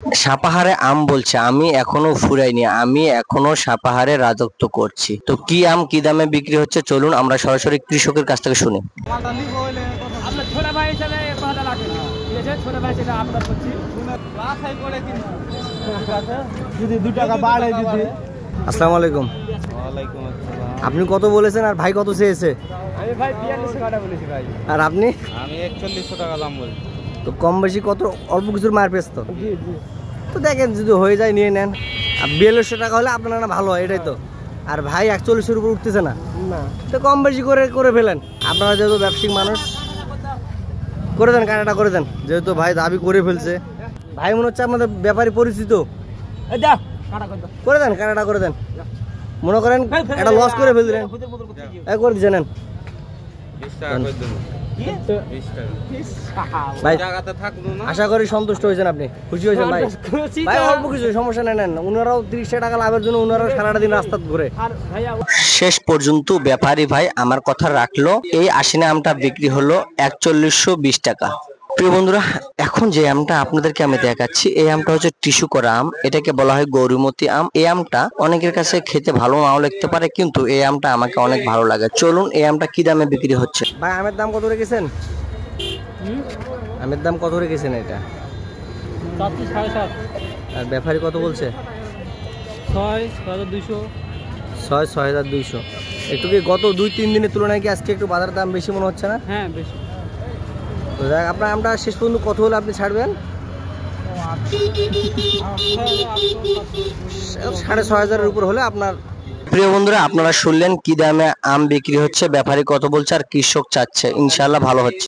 সাপাহারে আম বলছে, আমি এখনো ফুরাইনি, আমি এখনো সাপাহারে রাজত্ব করছি। তো কি আম কি দামে বিক্রি হচ্ছে চলুন আমরা সরাসরি কৃষকের কাছ থেকে শুনি। আসসালামু আলাইকুম। আপনি কত বলেছেন আর ভাই কত চেয়েছে? আমি ভাই 4200 টাকা বলেছি ভাই। আর আপনি? আমি 4100 টাকা দাম বলছি। তো কম বেশি কত অল্প কিছুর মার পেস তো। জি জি। তো দেখেন যদি হয়ে যায় নিয়ে নেন। আর 4200 টাকা হলে আপনার না ভালো হয়, এটাই তো। আর ভাই 4100-এর উপর উঠতেছে না। না। তো কম বেশি করে ফেলেন। আপনারা যেহেতু ব্যবসায়িক মানুষ, করে দেন, কাটাটা করে দেন। যেহেতু ভাই দাবি করে ফেলছে, ভাই মনে হচ্ছে আপনাদের ব্যাপারী পরিচিত। করে দেন, কাটাটা করে দেন। মনে করেন একটা লস করে ফেললেন, করে দিচ্ছেন। নেন ভাই, আশা করি সন্তুষ্ট হয়েছেন, আপনি খুশি হয়েছেন ভাই? ভাই অল্প কিছু সমস্যা নেন, ওনারাও 30 টাকা লাভের জন্য ওনারাও সারাটা দিন রাস্তা ঘুরে। শেষ পর্যন্ত ব্যাপারী ভাই আমার কথা রাখলো। এই আশিনা আমটা বিক্রি হলো 4120 টাকা। প্রিয় বন্ধুরা, এখন যে আমটা আপনাদেরকে আমি দেখাচ্ছি, এই আমটা হচ্ছে টিস্যু করা আম। এটাকে বলা হয় গৌরীমতি আম। এই আমটা অনেকের কাছে খেতে ভালো নাও লাগতে পারে, কিন্তু এই আমটা আমাকে অনেক ভালো লাগে। চলুন এই আমটা কি দামে বিক্রি হচ্ছে। ভাই আমের দাম কত রেখেছেন? আমের দাম কত রেখেছেন? এটা 7.5। আর ব্যাপারী কত বলছে? 6200। 6200। একটু কি গত 2-3 দিনের তুলনায় কি আজকে একটু বাজার দাম বেশি মনে হচ্ছে না? হ্যাঁ বেশি। তো দেখ আপনার আমরা শেষ পর্যন্ত কত হলে আপনি ছাড়বেন? 6500-এর উপর হলে আপনার। প্রিয় বন্ধুরা, আপনারা শুনলেন কি দামে আম বিক্রি হচ্ছে, ব্যাপারী কত বলছে আর কৃষক চাচ্ছে। ইনশাআল্লাহ ভালো হচ্ছে।